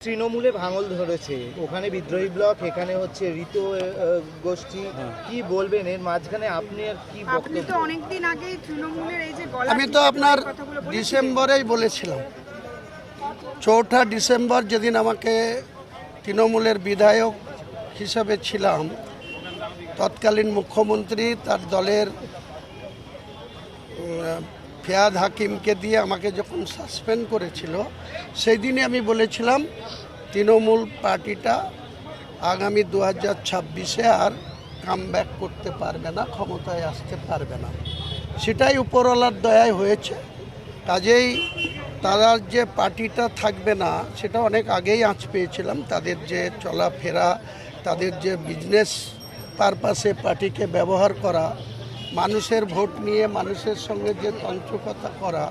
তৃণমূলে ভাঙল ধরেছে, ওখানে বিদ্রোহী ব্লক, এখানে হচ্ছে ঋতু গোষ্ঠী, কি বলবেন এর মাঝখানে আপনি আর কি আপনি বক্তব্য? তো অনেকদিন আগেই তৃণমূলের এই যে গলা আমি তো আপনার ডিসেম্বরেই বলেছিলাম, 4ঠা ডিসেম্বর যেদিন আমাকে তৃণমূলের বিধায়ক হিসাবে ছিলাম, তৎকালীন মুখ্যমন্ত্রী তার দলের ফিয়াদ হাকিমকে দিয়ে আমাকে যখন সাসপেন্ড করেছিল, সেই দিনে আমি বলেছিলাম তৃণমূল পার্টিটা আগামী 2026-এ আর কামব্যাক করতে পারবে না, ক্ষমতায় আসতে পারবে না। সেটাই উপরওয়ালার দয়ায় হয়েছে। কাজেই তারা যে পার্টিটা থাকবে না সেটা অনেক আগেই আঁচ পেয়েছিলাম। তাদের যে চলাফেরা, তাদের যে বিজনেস পারপাসে পার্টিকে ব্যবহার করা, মানুষের ভোট নিয়ে মানুষের সঙ্গে যে তন্ত্রকতা করা,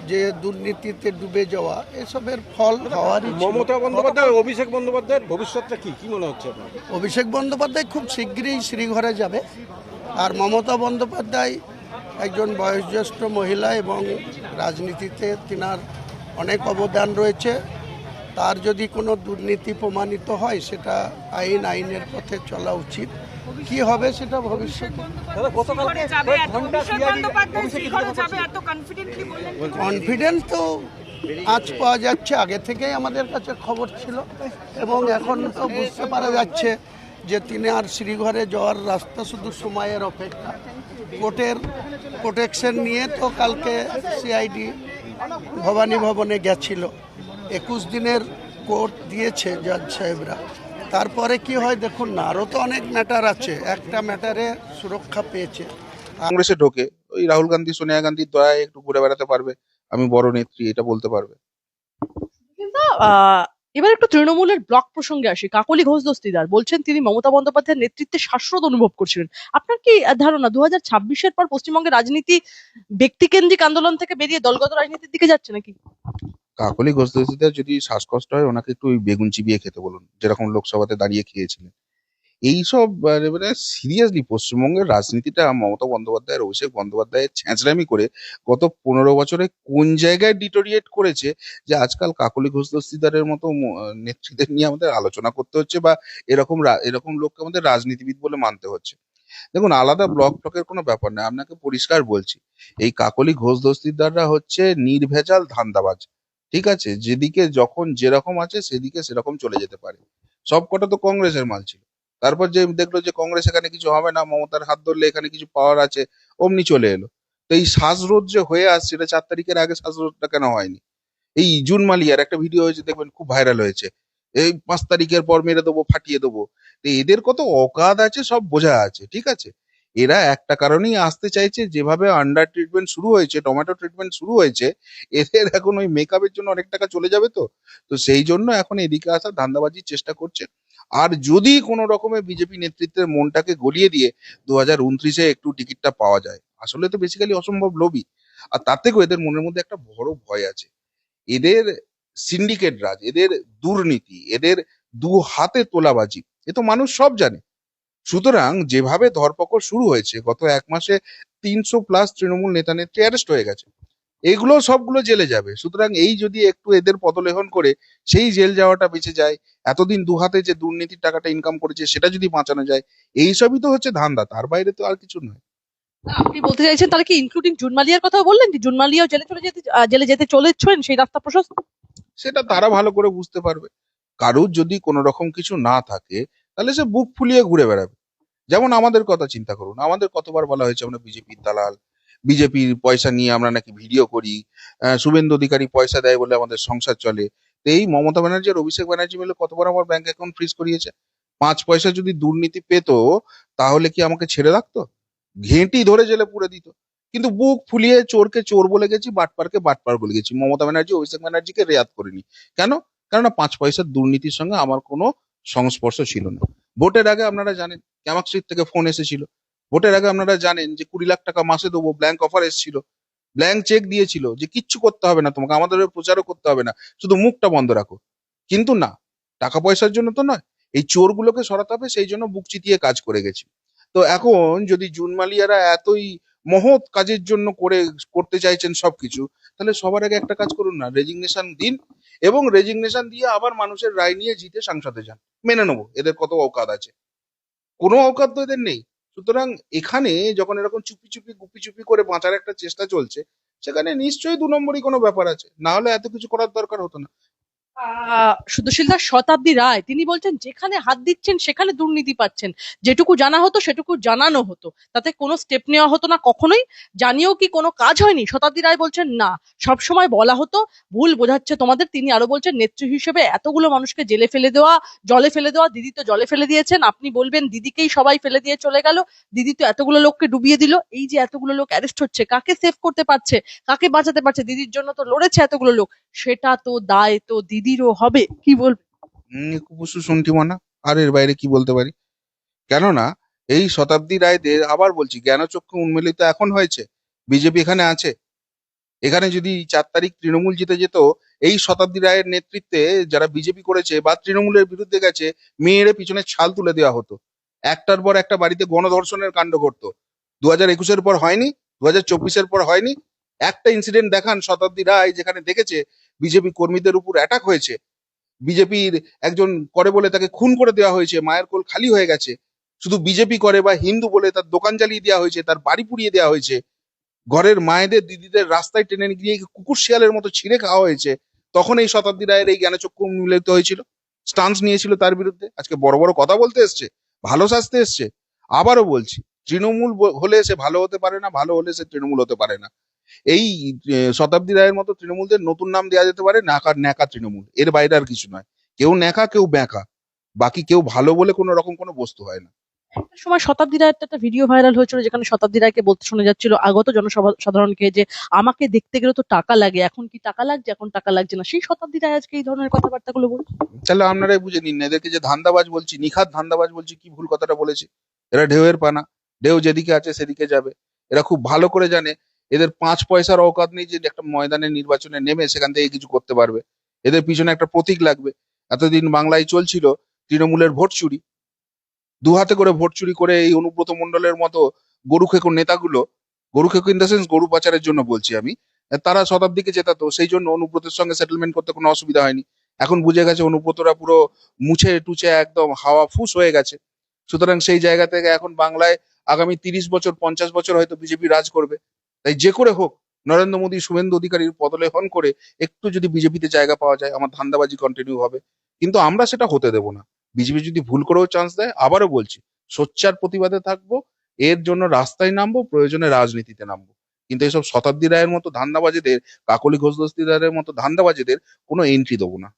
যে দুর্নীতিতে ডুবে যাওয়া, এসবের ফল হওয়ারই ছিল। মমতা বন্দ্যোপাধ্যায়, অভিষেক বন্দ্যোপাধ্যায়ের ভবিষ্যৎটা কি মনে হচ্ছে আপনার? অভিষেক বন্দ্যোপাধ্যায় খুব শীঘ্রই শ্রীঘরে যাবে। আর মমতা বন্দ্যোপাধ্যায় একজন বয়োজ্যেষ্ঠ মহিলা এবং রাজনীতিতে তিনার অনেক অবদান রয়েছে। তার যদি কোনো দুর্নীতি প্রমাণিত হয় সেটা আইনের পথে চলা উচিত। কি হবে সেটা ভবিষ্যতে। কনফিডেন্স তো আজ পাওয়া যাচ্ছে, আগে থেকেই আমাদের কাছে খবর ছিল এবং এখন তো বুঝতে পারা যাচ্ছে যে তিনি আর শ্রীঘরে যাওয়ার রাস্তা শুধু সময়ের অপেক্ষা। কোর্টের প্রোটেকশন নিয়ে তো কালকে সিআইডি ভবানী ভবনে গেছিল, 21 দিনের কোর্ট দিয়েছে জাজ সাহেবরা। তারপরে কি হয় দেখুন না, আরও তো অনেক ম্যাটার আছে, একটা ম্যাটারে সুরক্ষা পেয়েছে। কংগ্রেসে ঢোকে ওই রাহুল গান্ধী সোনিয়া গান্ধীর দয়ায় একটু ঘুরে বেড়াতে পারবে, আমি বড় নেত্রী এটা বলতে পারবে। কিন্তু এবার একটু তৃণমূলের ব্লক প্রসঙ্গে আসি। কাকলি ঘোষ দস্তিদার বলছেন তিনি মমতা বন্দ্যোপাধ্যায়ের নেতৃত্বে শ্বাসরোধ অনুভব করছিলেন। আপনার কি ধারণা 2026-এর পর পশ্চিমবঙ্গের রাজনীতি ব্যক্তিকেন্দ্রিক আন্দোলন থেকে বেরিয়ে দলগত রাজনীতির দিকে যাচ্ছে নাকি? কাকলি ঘোষ দস্তিদার যদি শ্বাসকষ্ট হয় ওনাকে একটু ওই বেগুন চিবিয়ে খেতে বলুন, যেরকম লোকসভাতে দাঁড়িয়ে খেয়েছিলেন। এইসব সিরিয়াসলি পশ্চিমবঙ্গের রাজনীতিটা মমতা বন্দ্যোপাধ্যায়ের, অভিষেক বন্দ্যোপাধ্যায়ের ছ্যাঁচড়ামি করে গত 15 বছরে কোন জায়গায় ডিটোরিয়েট করেছে যে আজকাল কাকলি ঘোষ দস্তিদারের মতো নেত্রীদের নিয়ে আমাদের আলোচনা করতে হচ্ছে বা এরকম লোককে আমাদের রাজনীতিবিদ বলে মানতে হচ্ছে। দেখুন, আলাদা ব্লকের কোনো ব্যাপার না, আপনাকে পরিষ্কার বলছি, এই কাকলি ঘোষ দস্তিদাররা হচ্ছে নির্ভেজাল ধান্দাবাজ। ঠিক আছে, যেদিকে যখন যেরকম আছে সেদিকে সেরকম চলে যেতে পারে। সব কটা তো কংগ্রেসের মাল ছিল, তারপর যে দেখলো যে কংগ্রেস এখানে কিছু হবে না, মমতার হাত ধরলে এখানে কিছু পাওয়ার আছে, অমনি চলে এলো। তো এই শ্বাসরোধ যে হয়ে আসছে, এটা 4 তারিখের আগে শ্বাসরোধটা কেন হয়নি? এই জুন মালিয়ার একটা ভিডিও হয়েছে, দেখবেন খুব ভাইরাল হয়েছে, এই 5 তারিখের পর মেরে দেবো, ফাটিয়ে দেবো। তো এদের কত অকাত আছে সব বোঝা আছে। ঠিক আছে, এরা একটা কারণেই আসতে চাইছে, যেভাবে আন্ডার ট্রিটমেন্ট শুরু হয়েছে, টমেটো ট্রিটমেন্ট শুরু হয়েছে, এদের এখন ওই মেকআপের জন্য অনেক টাকা চলে যাবে। তো তো সেই জন্য এখন এদিকে আসার ধান্দাবাজির চেষ্টা করছে। আর যদি কোনো রকমের বিজেপি নেতৃত্বের মনটাকে গলিয়ে দিয়ে 2029-এ একটু টিকিটটা পাওয়া যায়, আসলে তো বেসিক্যালি অসম্ভব লোভী। আর তার থেকেও এদের মনের মধ্যে একটা বড় ভয় আছে, এদের সিন্ডিকেট রাজ, এদের দুর্নীতি, এদের দু হাতে তোলাবাজি, এ তো মানুষ সব জানে। সুতরাং যেভাবে ধরপকড় শুরু হয়েছে, গত 1 মাসে 300+ তৃণমূল নেতা নেত্রী অ্যারেস্ট হয়ে গেছে, এগুলো সবগুলো জেলে যাবে। সুতরাং এই যদি একটু এদের পদলেহন করে সেই জেল যাওয়াটা বেঁচে যায়, এতদিন দুহাতে যে দুর্নীতির টাকাটা ইনকাম করেছে সেটা যদি বাঁচানো যায়, এইসবই তো হচ্ছে ধান্দা, তার বাইরে তো আর কিছু নয়। আপনি বলতে চাইছেন তাহলে কি ইনক্লুডিং জুন মালিয়ার কথাও বললেন, যে জুন মালিয়াও জেলে যেতে চলেছেন, সেই রাস্তা প্রশস্ত? সেটা তারা ভালো করে বুঝতে পারবে। কারুর যদি কোনো রকম কিছু না থাকে তাহলে সে বুক ফুলিয়ে ঘুরে বেড়াবে। যেমন আমাদের কথা চিন্তা করুন, আমাদের কতবার বলা হয়েছে আমরা বিজেপির দালাল, বিজেপির পয়সা নিয়ে আমরা নাকি ভিডিও করি, শুভেন্দু অধিকারী পয়সা দেয় বলে আমাদের সংসার চলে। তো এই মমতা ব্যানার্জি আর অভিষেক ব্যানার্জি মিলে কতবার আমার ব্যাংক অ্যাকাউন্ট ফ্রিজ করিয়েছে। 5 পয়সা যদি দুর্নীতি পেতো তাহলে কি আমাকে ছেড়ে রাখতো? ঘেঁটি ধরে জেলে পুরে দিত। কিন্তু বুক ফুলিয়ে চোরকে চোর বলে গেছি, বাটপারকে বাটপার বলে গেছি, মমতা ব্যানার্জি অভিষেক ব্যানার্জিকে রেয়াত করিনি। কেন? কেননা 5 পয়সার দুর্নীতির সঙ্গে আমার কোনো সংস্পর্শ ছিল না। ভোটের আগে আপনারা জানেন ক্যামাক স্ট্রিট থেকে ফোন এসেছিল, ভোটের আগে আপনারা জানেন যে 20 লাখ টাকা মাসে দেবো ব্ল্যাঙ্ক অফার এসেছিল, ব্ল্যাঙ্ক চেক দিয়েছিল যে কিচ্ছু করতে হবে না তোমাকে, আমাদের প্রচারও করতে হবে না, শুধু মুখটা বন্ধ রাখো। কিন্তু না, টাকা পয়সার জন্য তো নয়, এই চোরগুলোকে সরাতে হবে, সেই জন্য বুক চিতিয়ে কাজ করে গেছি। তো এখন যদি জুন মালিয়ারা এতই মহৎ কাজের জন্য করতে চাইছেন সবকিছু, তাহলে সবার আগে একটা কাজ করুন না, রেজিগনেশন দিন এবং রেজিগনেশন দিয়ে আবার মানুষের রায় নিয়ে জিতে সংসদে যান। মেনে নেবো, এদের কত অকাত আছে, কোনো অকাত তো এদের নেই। সুতরাং এখানে যখন এরকম চুপি চুপি গুপি চুপি করে বাঁচার একটা চেষ্টা চলছে, সেখানে নিশ্চয়ই 2 নম্বরই কোনো ব্যাপার আছে, না হলে এত কিছু করার দরকার হতো না। সুশীল দাস শতাব্দী রায় তিনি বলছেন যেখানে হাত দিচ্ছেন সেখানে দুর্নীতি পাচ্ছেন, যেটুকু জানা হতো সেটুকু জানানো হতো, তাতে কোনো স্টেপ নেওয়া হতো না কখনোই, জানিয়েও কি কোনো কাজ হয়নি? শতাব্দী রায় বলছেন না, সবসময় বলা হতো, ভুল বোঝাচ্ছে তোমাদের। তিনি আরো বলছেন নেত্রী হিসেবে এতগুলো মানুষকে জেলে ফেলে দেওয়া, জলে ফেলে দেওয়া, দিদি তো জলে ফেলে দিয়েছেন, আপনি বলবেন দিদিকেই সবাই ফেলে দিয়ে চলে গেল, দিদি তো এতগুলো লোককে ডুবিয়ে দিল। এই যে এতগুলো লোক অ্যারেস্ট হচ্ছে, কাকে সেভ করতে পারছে, কাকে বাঁচাতে পারছে? দিদির জন্য তো লড়েছে এতগুলো লোক, সেটা তো দায় তো দিদিরও হবে, কি বলবেন? কুপুসু শুনটি মানা, আর এর বাইরে কি বলতে পারি? কেননা এই শতাব্দী রায়দের, আবার বলছি, জ্ঞানচক্ষু উন্মিলিত এখন হয়েছে, বিজেপি এখানে আছে। এখানে যদি 4 তারিখ তৃণমূল জিতে যেত, এই শতাব্দী রায়ের নেতৃত্বে যারা বিজেপি করেছে বা তৃণমূলের বিরুদ্ধে গেছে, মেয়েরে পিছনে ছাল তুলে দেওয়া হতো, একটার পর একটা বাড়িতে গণধর্ষণের কাণ্ড ঘটতো। 2021-এর পর হয়নি, 2024-এর পর হয়নি। একটা ইনসিডেন্ট দেখান শতাব্দী রায় যেখানে দেখেছে বিজেপি কর্মীদের উপর অ্যাটাক হয়েছে, বিজেপির একজন করে বলে তাকে খুন করে দেওয়া হয়েছে, মায়ের কোল খালি হয়ে গেছে, শুধু বিজেপি করে বা হিন্দু বলে তার দোকান জ্বালিয়ে দেওয়া হয়েছে, তার বাড়ি পুড়িয়ে দেওয়া হয়েছে, ঘরের মায়েদের দিদিদের রাস্তায় টেনে গিয়ে কুকুর শিয়ালের মতো ছিঁড়ে খাওয়া হয়েছে। তখন এই শতাব্দী রায়ের এই জ্ঞানচক্ষু মিলিত হয়েছিল, স্টান্স নিয়েছিল তার বিরুদ্ধে। আজকে বড় বড় কথা বলতে এসছে, ভালো সাজতে এসছে। আবারও বলছি, তৃণমূল হলে সে ভালো হতে পারে না, ভালো হলে সে তৃণমূল হতে পারে না। এই শতাব্দী রায়ের মতো তৃণমূলদের নতুন নাম দেওয়া যেতে পারে নাকা ন্যাকা তৃণমূল, এর বাইরে আর কিছু নয়। কেউ ন্যাকা, কেউ ব্যাকা, বাকি কেউ ভালো বলে কোনো রকম কোনো বস্তু হয় না। একটা সময় শতাব্দী রায়ের একটা ভিডিও ভাইরাল হয়েছিল যেখানে শতাব্দী রায়কে বলতে শোনা যাচ্ছিল আগত জনসাধারণকে যে আমাকে দেখতে গেলে তো টাকা লাগে, এখন কি টাকা লাগছে, এখন টাকা লাগছে না। সেই শতাব্দী রায় আজকে এই ধরনের কথাবার্তাগুলো বলছে। তাহলে আপনারাই বুঝে নিন না, এদেরকে যে ধান্দাবাজ বলছি, নিখাত ধান্দাবাজ বলছি, কি ভুল কথাটা বলেছি। এরা ঢেউয়ের পানা, ঢেউ যেদিকে আছে সেদিকে যাবে। এরা খুব ভালো করে জানে এদের 5 পয়সার অকাত নেই যে একটা ময়দানে নির্বাচনে নেমে সেখান থেকে কিছু করতে পারবে। এদের পিছনে একটা প্রতীক লাগবে। এতদিন বাংলায় চলছিল তৃণমূলের ভোট চুরি, 2 হাতে করে ভোট চুরি করে এই অনুব্রত মণ্ডলের মতো গরু খেকো নেতাগুলো, গরু খেকো ইন দ্য সেন্স গরু পাচারের জন্য বলছি আমি, তারা শতাব্দীকে জেতাতো, সেই জন্য অনুব্রতের সঙ্গে সেটেলমেন্ট করতে কোনো অসুবিধা হয়নি। এখন বুঝে গেছে অনুব্রতরা পুরো মুছে টুছে একদম হাওয়া ফুস হয়ে গেছে। সুতরাং সেই জায়গা থেকে এখন বাংলায় আগামী 30 বছর 50 বছর হয়তো বিজেপি রাজ করবে। তাই যে করে হোক নরেন্দ্র মোদী শুভেন্দু অধিকারীর পদলেহন করে একটু যদি বিজেপিতে জায়গা পাওয়া যায়, আমার ধান্দাবাজি কন্টিনিউ হবে। কিন্তু আমরা সেটা হতে দেব না। বিজেপি যদি ভুল করেও চান্স দেয়, আবারও বলছি, সোচ্চার প্রতিবাদে থাকবো, এর জন্য রাস্তায় নামবো, প্রয়োজনে রাজনীতিতে নামবো। কিন্তু এইসব শতাব্দী রায়ের মতো ধান্দাবাজীদের, কাকলি ঘোষ দস্তিদারের মতো ধান্দাবাজীদের কোনো এন্ট্রি দেবো না।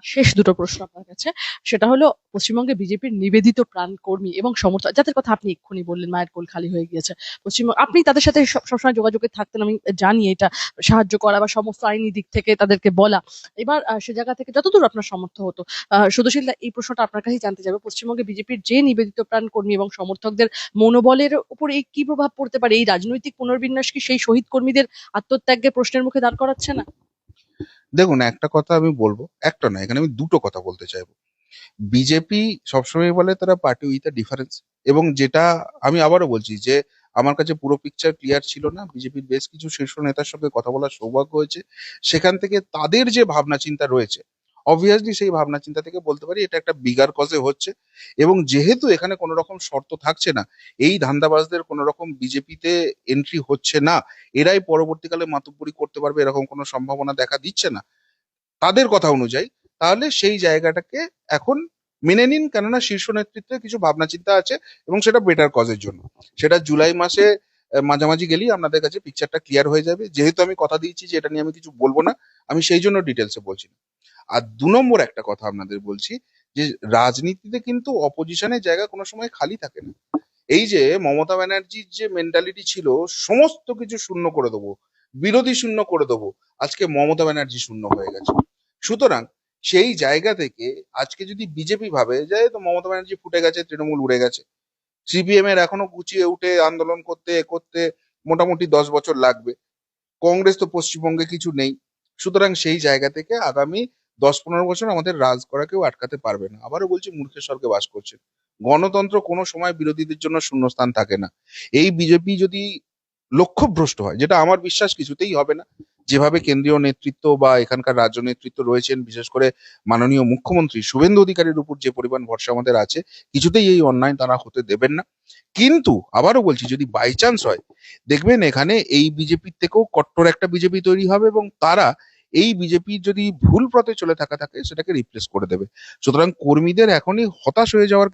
শেষ দুটো প্রশ্ন আপনার কাছে, সেটা হলো পশ্চিমবঙ্গে বিজেপির নিবেদিত প্রাণ কর্মী এবং সমর্থক যাদের কথা আপনি এক্ষুনি বললেন মায়ের কোল খালি হয়ে গিয়েছে, পশ্চিমবঙ্গ আপনি তাদের সাথে সবসময় যোগাযোগে থাকতেন, আমি জানি এটা, সাহায্য করা বা সমস্ত আইনি দিক থেকে তাদেরকে বলা। এবার সে জায়গা থেকে যতদূর আপনার সামর্থ্য হতো, সুদর্শন দা, এই প্রশ্নটা আপনার কাছেই জানতে যাবে, পশ্চিমবঙ্গে বিজেপির যে নিবেদিত প্রাণ কর্মী এবং সমর্থকদের মনোবলের উপর এই কি প্রভাব পড়তে পারে? এই রাজনৈতিক পুনর্বিন্যাস কি সেই শহীদ কর্মীদের আত্মত্যাগকে প্রশ্নের মুখে দাঁড় করাচ্ছে না? দেখুন, একটা কথা আমি বলবো, একটা না, এখানে আমি দুটো কথা বলতে চাইবো। বিজেপি সবসময় বলে তারা পার্টি উইথ আ ডিফারেন্স, এবং যেটা আমি আবারও বলছি যে আমার কাছে পুরো পিকচার ক্লিয়ার ছিল না। বিজেপির বেশ কিছু শীর্ষ নেতার সঙ্গে কথা বলার সৌভাগ্য হয়েছে, সেখান থেকে তাদের যে ভাবনা চিন্তা রয়েছে, অবভিয়াসলি সেই ভাবনা চিন্তা থেকে বলতে পারি এটা একটা বিগার কজে হচ্ছে। এবং যেহেতু এখানে কোনো রকম শর্ত থাকছে না, এই ধান্দাবাজদের কোনো রকম বিজেপিতে এন্ট্রি হচ্ছে না, এরাই পরবর্তীকালে মাতুব্বরি করতে পারবে এরকম কোনো সম্ভাবনা দেখা দিচ্ছে না তাদের কথা অনুযায়ী, তাহলে সেই জায়গাটাকে এখন মেনে নিন। কেননা শীর্ষ নেতৃত্বের কিছু ভাবনা চিন্তা আছে এবং সেটা বেটার কজের জন্য। সেটা জুলাই মাসে মাঝামাঝি গেলেই আপনাদের কাছে পিকচারটা ক্লিয়ার হয়ে যাবে। যেহেতু আমি কথা দিয়েছি যে এটা নিয়ে আমি কিছু বলবো না, আমি সেই জন্য ডিটেলসে বলছি না। আর 2 নম্বর একটা কথা আপনাদের বলছি, যে রাজনীতিতে কিন্তু অপোজিশনের জায়গা কোনো সময় খালি থাকে না। এই যে মমতা ব্যানার্জির যে মেন্টালিটি ছিল, সমস্ত কিছু শূন্য করে দেবো, বিরোধী শূন্য করে দেবো, আজকে মমতা ব্যানার্জি শূন্য হয়ে গেছে। সুতরাং সেই জায়গা থেকে আজকে যদি বিজেপি ভাবে যে তো মমতা ব্যানার্জি ফুটে গেছে, তৃণমূল উড়ে গেছে, সিপিএম এর এখনো গুছিয়ে উঠে আন্দোলন করতে করতে মোটামুটি 10 বছর লাগবে, কংগ্রেস তো পশ্চিমবঙ্গে কিছু নেই, সুতরাং সেই জায়গা থেকে আগামী 10-15 বছর আমাদের রাজ করা কেউ আটকাতে পারবে না। আবারও বলছি, মূর্খের স্বর্গে বাস করছে। গণতন্ত্র কোনো সময় বিরোধীদের জন্য শূন্যস্থান থাকে না। এই বিজেপি যদি লক্ষ্যভ্রষ্ট হয়, যেটা আমার বিশ্বাস কিছুতেই হবে না, যেভাবে কেন্দ্রীয় নেতৃত্ব বা এখানকার রাজ্য নেতৃত্ব রয়েছেন, বিশেষ করে মাননীয় মুখ্যমন্ত্রী শুভেন্দু অধিকারীর উপর যে পরিমাণ ভরসা আমাদের আছে, কিছুতেই এই অন্যায় তারা হতে দেবেন না। কিন্তু আবারও বলছি, যদি বাই চান্স হয়, দেখবেন এখানে এই বিজেপির থেকেও কট্টর একটা বিজেপি তৈরি হবে এবং তারা এই বিজেপি যদি ভুল পথে চলে থাকে সেটাকে রিপ্লেস করে দেবে। সুতরাং কর্মীদের এখনই হতাশ হয়ে যাওয়ার